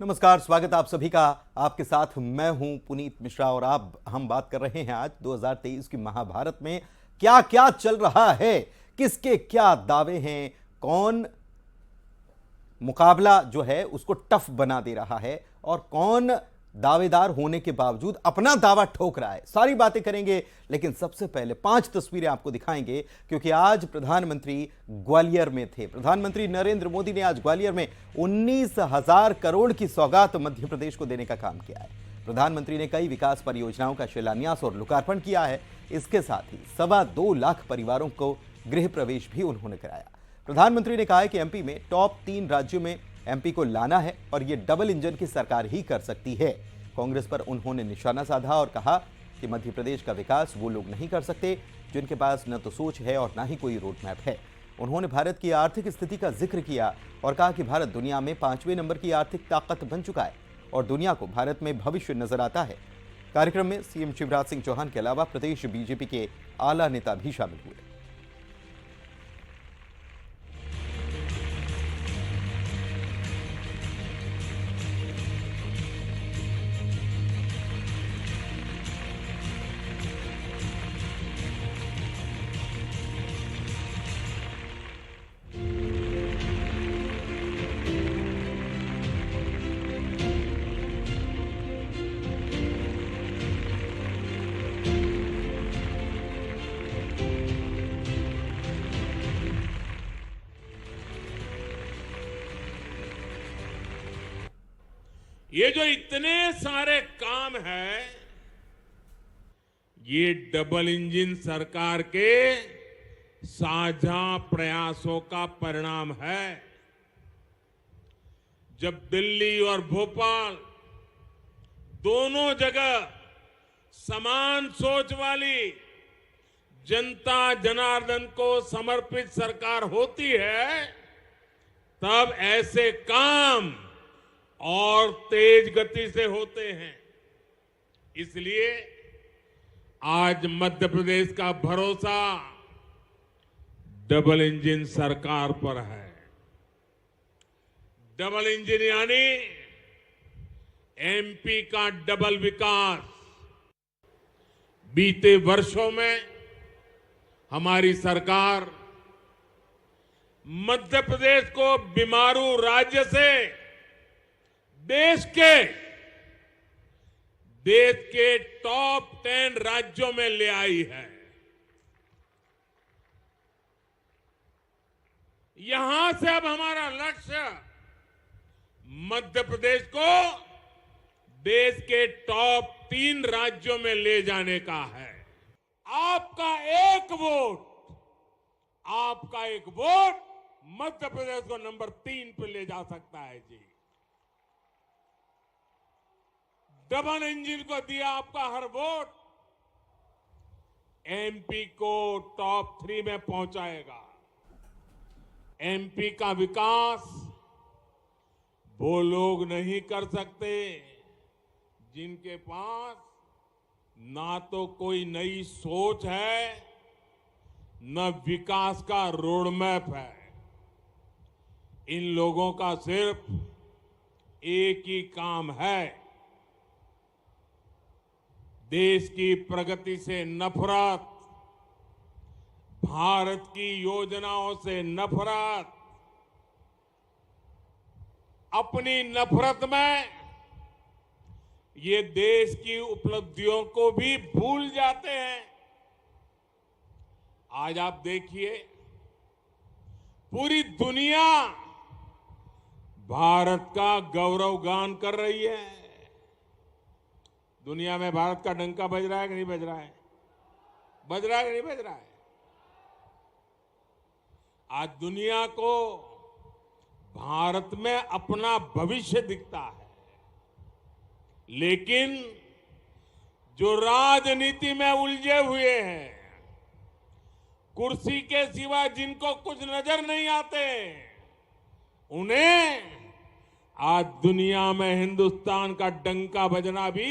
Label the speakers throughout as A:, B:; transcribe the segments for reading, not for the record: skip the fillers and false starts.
A: नमस्कार, स्वागत आप सभी का। आपके साथ मैं हूं पुनीत मिश्रा और हम बात कर रहे हैं आज 2023 की महाभारत में क्या क्या चल रहा है, किसके क्या दावे हैं, कौन मुकाबला जो है उसको टफ बना दे रहा है और कौन दावेदार होने के बावजूद अपना दावा ठोक रहा है। सारी बातें करेंगे, लेकिन सबसे पहले 5 तस्वीरें आपको दिखाएंगे क्योंकि आज प्रधानमंत्री ग्वालियर में थे। प्रधानमंत्री नरेंद्र मोदी ने आज ग्वालियर में 19,000 करोड़ की सौगात मध्य प्रदेश को देने का काम किया है। प्रधानमंत्री ने कई विकास परियोजनाओं का शिलान्यास और लोकार्पण किया है। इसके साथ ही 2.25 लाख परिवारों को गृह प्रवेश भी उन्होंने कराया। प्रधानमंत्री ने कहा है कि एमपी में टॉप 3 राज्यों में एमपी को लाना है और यह डबल इंजन की सरकार ही कर सकती है। कांग्रेस पर उन्होंने निशाना साधा और कहा कि मध्य प्रदेश का विकास वो लोग नहीं कर सकते जिनके पास न तो सोच है और न ही कोई रोड मैप है। उन्होंने भारत की आर्थिक स्थिति का जिक्र किया और कहा कि भारत दुनिया में 5वें नंबर की आर्थिक ताकत बन चुका है और दुनिया को भारत में भविष्य नजर आता है। कार्यक्रम में सीएम शिवराज सिंह चौहान के अलावा प्रदेश बीजेपी के आला नेता भी शामिल हुए।
B: ये जो इतने सारे काम हैं, ये डबल इंजन सरकार के साझा प्रयासों का परिणाम है। जब दिल्ली और भोपाल दोनों जगह समान सोच वाली जनता जनार्दन को समर्पित सरकार होती है, तब ऐसे काम और तेज गति से होते हैं। इसलिए आज मध्य प्रदेश का भरोसा डबल इंजन सरकार पर है। डबल इंजन यानी एमपी का डबल विकास। बीते वर्षों में हमारी सरकार मध्य प्रदेश को बीमारू राज्य से देश के टॉप 10 राज्यों में ले आई है। यहां से अब हमारा लक्ष्य मध्य प्रदेश को देश के टॉप 3 राज्यों में ले जाने का है। आपका एक वोट मध्य प्रदेश को नंबर 3 पे ले जा सकता है जी। डबल इंजन को दिया आपका हर वोट एमपी को टॉप 3 में पहुंचाएगा। एमपी का विकास वो लोग नहीं कर सकते जिनके पास ना तो कोई नई सोच है, न विकास का रोडमैप है। इन लोगों का सिर्फ एक ही काम है, देश की प्रगति से नफरत, भारत की योजनाओं से नफरत। अपनी नफरत में ये देश की उपलब्धियों को भी भूल जाते हैं। आज आप देखिए, पूरी दुनिया भारत का गौरवगान कर रही है। दुनिया में भारत का डंका बज रहा है कि नहीं बज रहा है? बज रहा है कि नहीं बज रहा है? आज दुनिया को भारत में अपना भविष्य दिखता है, लेकिन जो राजनीति में उलझे हुए हैं, कुर्सी के सिवा जिनको कुछ नजर नहीं आते, उन्हें आज दुनिया में हिंदुस्तान का डंका बजना भी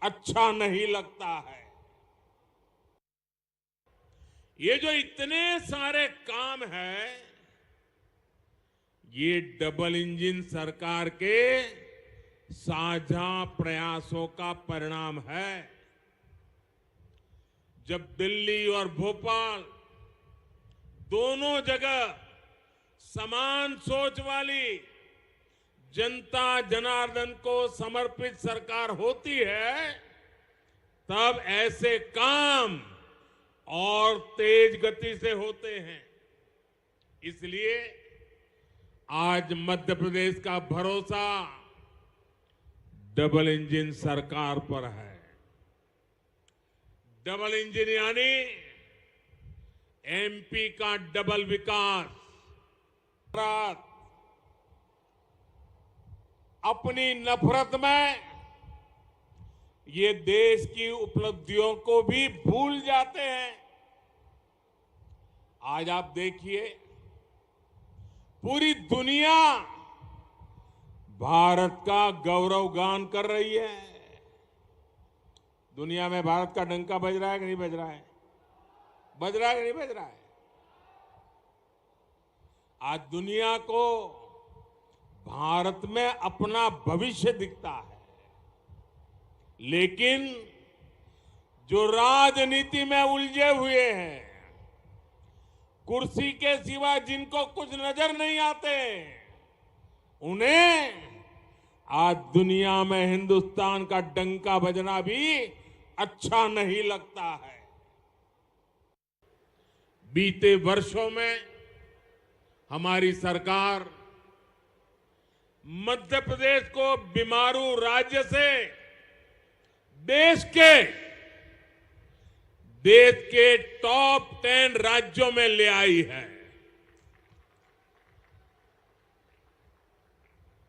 B: अच्छा नहीं लगता है। ये जो इतने सारे काम हैं, ये डबल इंजन सरकार के साझा प्रयासों का परिणाम है। जब दिल्ली और भोपाल दोनों जगह समान सोच वाली जनता जनार्दन को समर्पित सरकार होती है, तब ऐसे काम और तेज गति से होते हैं। इसलिए आज मध्य प्रदेश का भरोसा डबल इंजन सरकार पर है। डबल इंजन यानी एमपी का डबल विकास। भारत अपनी नफरत में ये देश की उपलब्धियों को भी भूल जाते हैं। आज आप देखिए, पूरी दुनिया भारत का गौरवगान कर रही है। दुनिया में भारत का डंका बज रहा है कि नहीं बज रहा है? बज रहा है कि नहीं बज रहा है? आज दुनिया को भारत में अपना भविष्य दिखता है, लेकिन जो राजनीति में उलझे हुए हैं, कुर्सी के सिवा जिनको कुछ नजर नहीं आते, उन्हें आज दुनिया में हिंदुस्तान का डंका बजना भी अच्छा नहीं लगता है। बीते वर्षों में हमारी सरकार मध्य प्रदेश को बीमारू राज्य से देश के टॉप 10 राज्यों में ले आई है।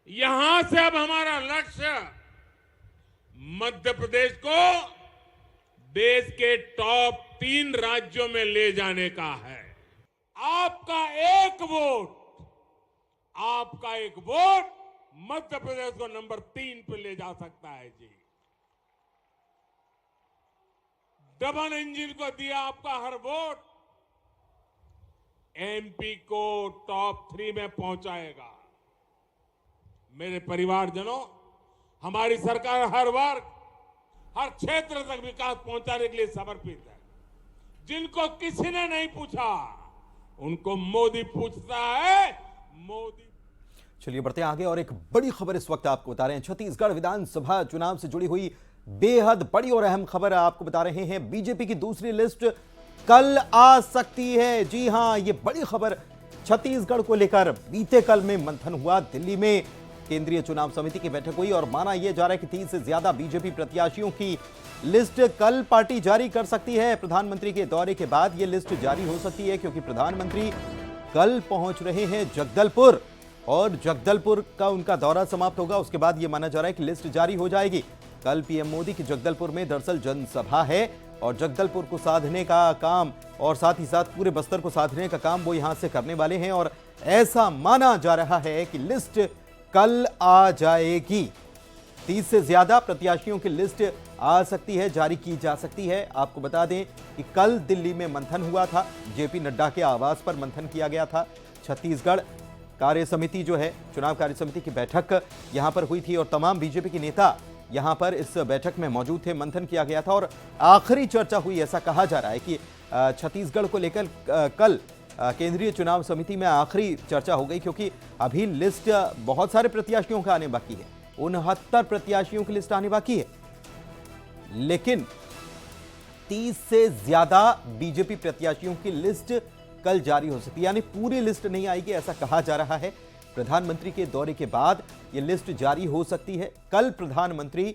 B: यहां से अब हमारा लक्ष्य मध्य प्रदेश को देश के टॉप 3 राज्यों में ले जाने का है। आपका एक वोट मध्य प्रदेश को नंबर 3 पे ले जा सकता है जी। डबल इंजन को दिया आपका हर वोट एमपी को टॉप 3 में पहुंचाएगा। मेरे परिवारजनों, हमारी सरकार हर वर्ग, हर क्षेत्र तक विकास पहुंचाने के लिए समर्पित है। जिनको किसी ने नहीं पूछा, उनको मोदी पूछता है। मोदी।
A: चलिए बढ़ते हैं आगे और एक बड़ी खबर इस वक्त आपको बता रहे हैं। छत्तीसगढ़ विधानसभा चुनाव से जुड़ी हुई बेहद बड़ी और अहम खबर आपको बता रहे हैं। बीजेपी की दूसरी लिस्ट कल आ सकती है। जी हां, ये बड़ी खबर छत्तीसगढ़ को लेकर बीते कल में मंथन हुआ। दिल्ली में केंद्रीय चुनाव समिति की बैठक हुई और माना यह जा रहा है कि 30 से ज्यादा बीजेपी प्रत्याशियों की लिस्ट कल पार्टी जारी कर सकती है। प्रधानमंत्री के दौरे के बाद यह लिस्ट जारी हो सकती है, क्योंकि प्रधानमंत्री कल पहुंच रहे हैं जगदलपुर और जगदलपुर का उनका दौरा समाप्त होगा। उसके बाद यह माना जा रहा है कि लिस्ट जारी हो जाएगी। कल पीएम मोदी की जगदलपुर में दरअसल जनसभा है और जगदलपुर को साधने का काम और साथ ही साथ पूरे बस्तर को साधने का काम वो यहां से करने वाले हैं और ऐसा माना जा रहा है कि लिस्ट कल आ जाएगी। 30 से ज्यादा प्रत्याशियों की लिस्ट आ सकती है, जारी की जा सकती है। आपको बता दें कि कल दिल्ली में मंथन हुआ था। जेपी नड्डा के आवास पर मंथन किया गया था। छत्तीसगढ़ कार्य समिति जो है, चुनाव कार्य समिति की बैठक यहां पर हुई थी और तमाम बीजेपी के नेता यहां पर इस बैठक में मौजूद थे। मंथन किया गया था और आखिरी चर्चा हुई। ऐसा कहा जा रहा है कि छत्तीसगढ़ को लेकर कल केंद्रीय चुनाव समिति में आखिरी चर्चा हो गई, क्योंकि अभी लिस्ट बहुत सारे प्रत्याशियों का आने बाकी है। 69 प्रत्याशियों की लिस्ट आने बाकी है, लेकिन 30 से ज्यादा बीजेपी प्रत्याशियों की लिस्ट कल जारी हो सकती है, यानी पूरी लिस्ट नहीं आएगी, ऐसा कहा जा रहा है। प्रधानमंत्री के दौरे के बाद यह लिस्ट जारी हो सकती है। कल प्रधानमंत्री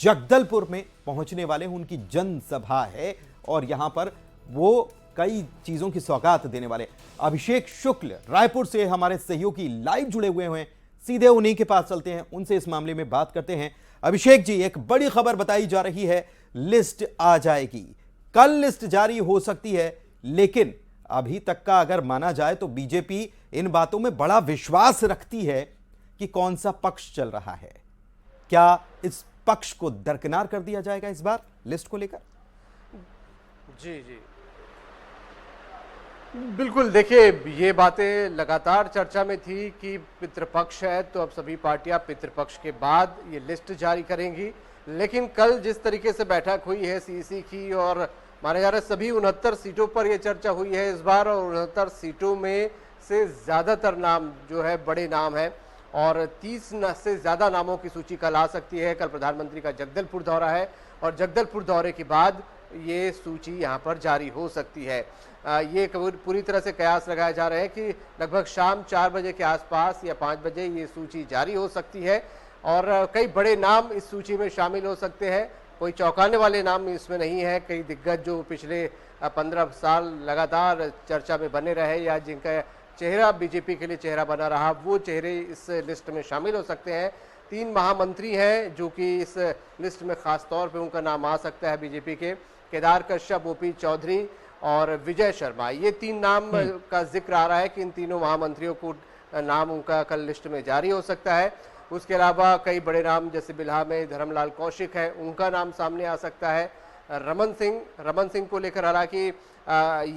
A: जगदलपुर में पहुंचने वाले हैं, उनकी जनसभा है और यहां पर वो कई चीजों की सौगात देने वाले। अभिषेक शुक्ल रायपुर से हमारे सहयोगी लाइव जुड़े हुए हैं, सीधे उन्हीं के पास चलते हैं, उनसे इस मामले में बात करते हैं। अभिषेक जी, एक बड़ी खबर बताई जा रही है, लिस्ट आ जाएगी, कल लिस्ट जारी हो सकती है, लेकिन अभी तक का अगर माना जाए तो बीजेपी इन बातों में बड़ा विश्वास रखती है कि कौन सा पक्ष चल रहा है। क्या इस पक्ष को दरकिनार कर दिया जाएगा इस बार लिस्ट को लेकर?
C: जी जी, बिल्कुल, देखिए ये बातें लगातार चर्चा में थी कि पितृपक्ष है तो अब सभी पार्टियां पितृपक्ष के बाद ये लिस्ट जारी करेंगी। लेकिन कल जिस तरीके से बैठक हुई है सीईसी की और माना जा रहा है सभी 69 सीटों पर ये चर्चा हुई है इस बार, और 69 सीटों में से ज़्यादातर नाम जो है बड़े नाम हैं और 30 से ज़्यादा नामों की सूची कल आ सकती है। कल प्रधानमंत्री का जगदलपुर दौरा है और जगदलपुर दौरे के बाद ये सूची यहाँ पर जारी हो सकती है। ये पूरी तरह से कयास लगाए जा रहे हैं कि लगभग शाम 4 बजे के आसपास या 5 बजे ये सूची जारी हो सकती है और कई बड़े नाम इस सूची में शामिल हो सकते हैं। कोई चौंकाने वाले नाम इसमें नहीं है। कई दिग्गज जो पिछले 15 साल लगातार चर्चा में बने रहे या जिनका चेहरा बीजेपी के लिए चेहरा बना रहा, वो चेहरे इस लिस्ट में शामिल हो सकते हैं। 3 महामंत्री हैं जो कि इस लिस्ट में खास तौर पे उनका नाम आ सकता है बीजेपी के, केदार कश्यप, ओपी चौधरी और विजय शर्मा। ये 3 नाम का जिक्र आ रहा है कि इन तीनों महामंत्रियों को नाम उनका कल लिस्ट में जारी हो सकता है। उसके अलावा कई बड़े नाम जैसे बिल्हा में धर्मलाल कौशिक है, उनका नाम सामने आ सकता है। रमन सिंह को लेकर हालांकि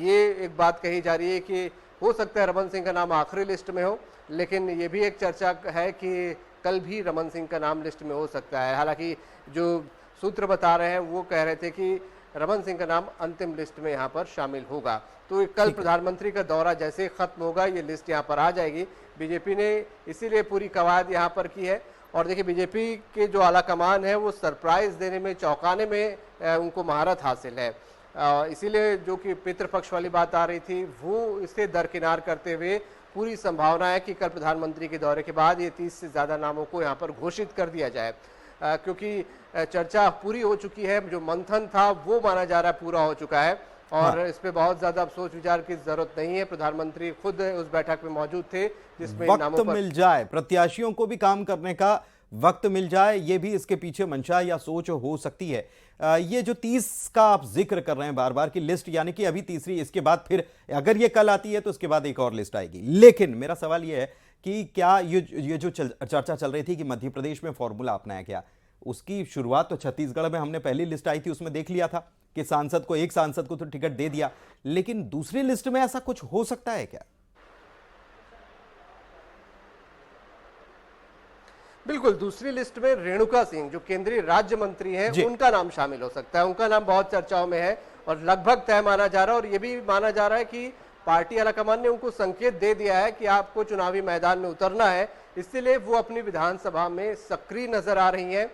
C: ये एक बात कही जा रही है कि हो सकता है रमन सिंह का नाम आखिरी लिस्ट में हो, लेकिन ये भी एक चर्चा है कि कल भी रमन सिंह का नाम लिस्ट में हो सकता है। हालांकि जो सूत्र बता रहे हैं वो कह रहे थे कि रमन सिंह का नाम अंतिम लिस्ट में यहाँ पर शामिल होगा। तो कल प्रधानमंत्री का दौरा जैसे खत्म होगा ये लिस्ट यहाँ पर आ जाएगी। बीजेपी ने इसीलिए पूरी कवायद यहाँ पर की है और देखिए बीजेपी के जो आला कमान है वो सरप्राइज देने में, चौंकाने में उनको महारत हासिल है। इसीलिए जो कि पितृपक्ष वाली बात आ रही थी वो इसे दरकिनार करते हुए पूरी संभावना है कि कल प्रधानमंत्री के दौरे के बाद ये 30 से ज़्यादा नामों को यहाँ पर घोषित कर दिया जाए, क्योंकि चर्चा पूरी हो चुकी है। जो मंथन था वो माना जा रहा है पूरा हो चुका है और इस पे बहुत ज्यादा सोच विचार की जरूरत नहीं है। प्रधानमंत्री खुद उस बैठक में मौजूद थे जिसमें
A: वक्त मिल जाए, प्रत्याशियों को भी काम करने का वक्त मिल जाए, ये भी इसके पीछे मंशा या सोच हो सकती है। ये जो 30 का आप जिक्र कर रहे हैं बार बार की लिस्ट, यानी कि अभी तीसरी, इसके बाद फिर अगर ये कल आती है तो उसके बाद एक और लिस्ट आएगी। लेकिन मेरा सवाल ये है कि क्या ये जो चर्चा चल रही थी कि मध्य प्रदेश में फॉर्मूला अपनाया गया, उसकी शुरुआत तो छत्तीसगढ़ में हमने पहली लिस्ट आई थी उसमें देख लिया था कि एक सांसद को तो टिकट दे दिया, लेकिन दूसरी लिस्ट में ऐसा कुछ हो सकता है क्या?
C: बिल्कुल, दूसरी लिस्ट में रेणुका सिंह जो केंद्रीय राज्य मंत्री हैं उनका नाम शामिल हो सकता है। उनका नाम बहुत चर्चाओं में है और लगभग तय माना जा रहा है और यह भी माना जा रहा है कि पार्टी आलाकमान ने उनको संकेत दे दिया है कि आपको चुनावी मैदान में उतरना है, इसलिए वो अपनी विधानसभा में सक्रिय नजर आ रही हैं।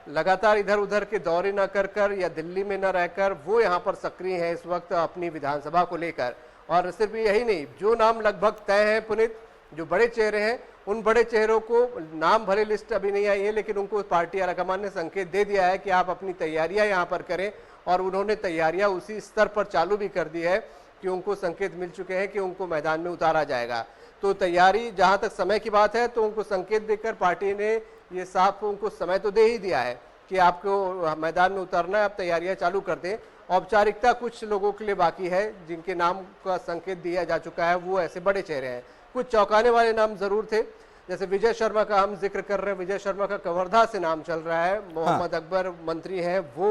C: लगातार इधर उधर के दौरे न कर या दिल्ली में न रहकर वो यहाँ पर सक्रिय हैं इस वक्त अपनी विधानसभा को लेकर। और सिर्फ यही नहीं, जो नाम लगभग तय है पुनीत, जो बड़े चेहरे हैं, उन बड़े चेहरों को नाम भले लिस्ट अभी नहीं आई है लेकिन उनको पार्टी आलाकमान ने संकेत दे दिया है कि आप अपनी तैयारियां यहाँ पर करें और उन्होंने तैयारियां उसी स्तर पर चालू भी कर दी है कि उनको संकेत मिल चुके हैं कि उनको मैदान में उतारा जाएगा। तो तैयारी जहां तक समय की बात है तो उनको संकेत देकर पार्टी ने ये साफ उनको समय तो दे ही दिया है कि आपको मैदान में उतरना है, आप तैयारियां चालू कर दें। औपचारिकता कुछ लोगों के लिए बाकी है जिनके नाम का संकेत दिया जा चुका है, वो ऐसे बड़े चेहरे हैं। कुछ चौंकाने वाले नाम जरूर थे, जैसे विजय शर्मा का हम जिक्र कर रहे हैं। विजय शर्मा का कवर्धा से नाम चल रहा है, मोहम्मद अकबर मंत्री हैं, वो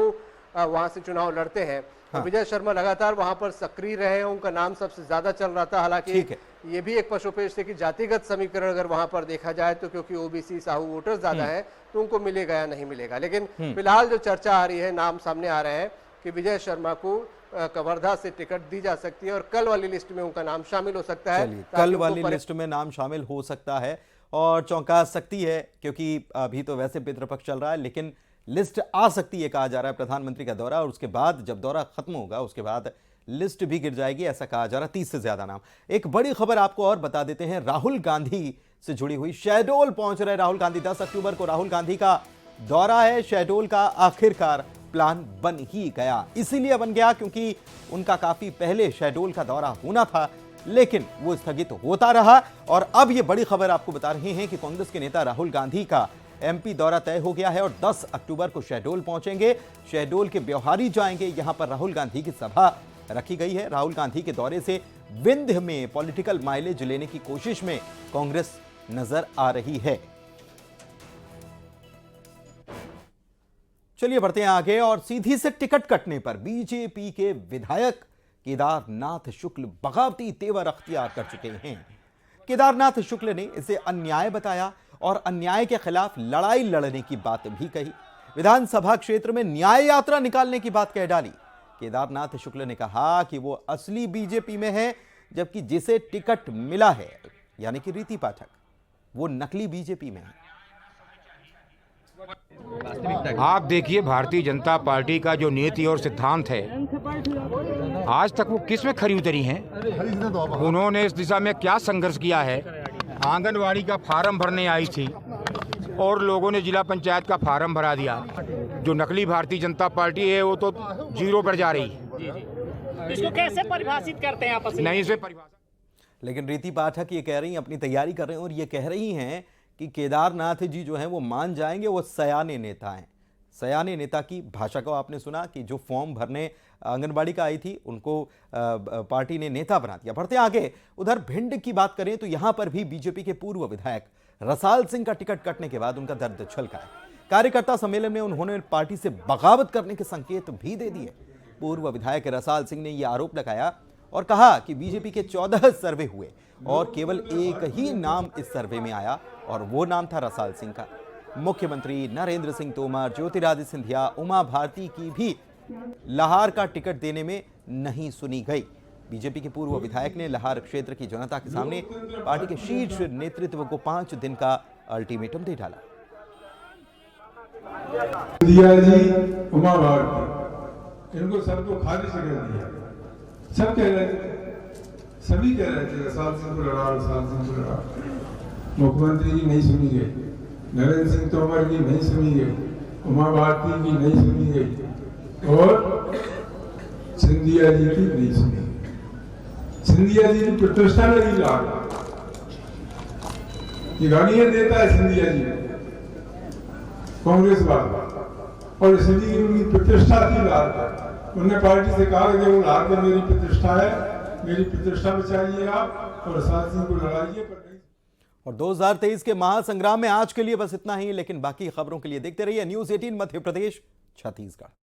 C: वहां से चुनाव लड़ते हैं। तो विजय शर्मा लगातार वहां पर सक्रिय रहे हैं, उनका नाम सबसे ज्यादा चल रहा था। हालांकि ये भी एक पशुपेश थे कि जातिगत समीकरण अगर वहां पर देखा जाए तो क्योंकि ओबीसी साहू वोटर ज्यादा है तो उनको मिलेगा या नहीं मिलेगा। लेकिन फिलहाल जो चर्चा आ रही है, नाम सामने आ रहे हैं कि विजय शर्मा को कवर्धा से टिकट दी जा सकती है और कल वाली लिस्ट में उनका नाम शामिल हो सकता है।
A: कल वाली लिस्ट में नाम शामिल हो सकता है और चौंका सकती है, क्योंकि अभी तो वैसे पितृपक्ष चल रहा है, लेकिन लिस्ट आ सकती है। कहा जा रहा है प्रधानमंत्री का दौरा और उसके बाद जब दौरा खत्म होगा उसके बाद लिस्ट भी गिर जाएगी, ऐसा कहा जा रहा है। 30 से ज्यादा नाम। एक बड़ी खबर आपको और बता देते हैं, राहुल गांधी से जुड़ी हुई। शहडोल पहुंच रहे राहुल गांधी। 10 अक्टूबर को राहुल गांधी का दौरा है शहडोल का। आखिरकार प्लान बन ही गया, इसीलिए बन गया क्योंकि उनका काफी पहले शहडोल का दौरा होना था, लेकिन वो स्थगित होता रहा। और अब ये बड़ी खबर आपको बता रहे हैं कि कांग्रेस के नेता राहुल गांधी का एमपी दौरा तय हो गया है और 10 अक्टूबर को शहडोल पहुंचेंगे। शहडोल के ब्योहारी जाएंगे, यहां पर राहुल गांधी की सभा रखी गई है। राहुल गांधी के दौरे से विंध्य में पॉलिटिकल माइलेज लेने की कोशिश में कांग्रेस नजर आ रही है। चलिए बढ़ते हैं आगे और सीधी से टिकट कटने पर बीजेपी के विधायक केदारनाथ शुक्ल बगावती तेवर अख्तियार कर चुके हैं। केदारनाथ शुक्ल ने इसे अन्याय बताया और अन्याय के खिलाफ लड़ाई लड़ने की बात भी कही। विधानसभा क्षेत्र में न्याय यात्रा निकालने की बात कह डाली। केदारनाथ शुक्ल ने कहा कि वो असली बीजेपी में है, जबकि जिसे टिकट मिला है यानी कि रीति पाठक, वो नकली बीजेपी में है।
D: आप देखिए भारतीय जनता पार्टी का जो नीति और सिद्धांत है, आज तक वो किस में खरी उतरी हैं? उन्होंने इस दिशा में क्या संघर्ष किया है? आंगनवाड़ी का फार्म भरने आई थी और लोगों ने जिला पंचायत का फार्म भरा दिया। जो नकली भारतीय जनता पार्टी है वो तो जीरो पर जा रही है।
E: इसको कैसे परिभाषित करते हैं आपस में?
D: नहीं इसे परिभाषा।
A: लेकिन रीति पाठक ये कह रही हैं, अपनी तैयारी कर रहे हैं और ये कह रही हैं कि केदारनाथ जी जो हैं वो मान जाएंगे, वो सयाने नेता हैं। सयाने नेता की भाषा को आपने सुना कि जो फॉर्म भरने आंगनबाड़ी का आई थी उनको पार्टी ने नेता बना दिया। बढ़ते आगे, उधर भिंड की बात करें तो यहां पर भी बीजेपी के पूर्व विधायक रसाल सिंह का टिकट कटने के बाद उनका दर्द छलका है। कार्यकर्ता सम्मेलन में उन्होंने पार्टी से बगावत करने के संकेत भी दे दिए। पूर्व विधायक रसाल सिंह ने यह आरोप लगाया और कहा कि बीजेपी के 14 सर्वे हुए और केवल एक ही नाम इस सर्वे में आया और वो नाम था रसाल सिंह का। मुख्यमंत्री नरेंद्र सिंह तोमर, ज्योतिरादित्य सिंधिया, उमा भारती की भी लाहार का टिकट देने में नहीं सुनी गई। बीजेपी के पूर्व विधायक ने लाहार क्षेत्र की जनता के सामने पार्टी के शीर्ष नेतृत्व को 5 दिन का अल्टीमेटम दे डाला।
F: दिया जी, उमा भारती, इनको सबको खारिज कर दिया। सब कह रहे थे, सभी कह रहे थे रसाल सिंह को लड़ा, रसाल सिंह को लड़ा। मुख्यमंत्री की नहीं सुनी गई, नरेंद्र सिंह तोमर की नहीं सुनी गई, उमा भारती की नहीं सुनी गई और सिंधिया जी की नहीं सुनी गई। सिंधिया जी की प्रतिष्ठा लगी लाल, ये गालियां देता है सिंधिया जी कांग्रेस वाला, और सिंधी की उनकी प्रतिष्ठा थी लाल। उन्होंने पार्टी से कहा कि वो लाल में मेरी प्रतिष्ठा है, मेरी प्रतिष्ठा बचाइए आप और रसाल सिंह को लड़ाइए।
A: और 2023 के महासंग्राम में आज के लिए बस इतना ही, लेकिन बाकी खबरों के लिए देखते रहिए न्यूज़ 18 मध्य प्रदेश छत्तीसगढ़।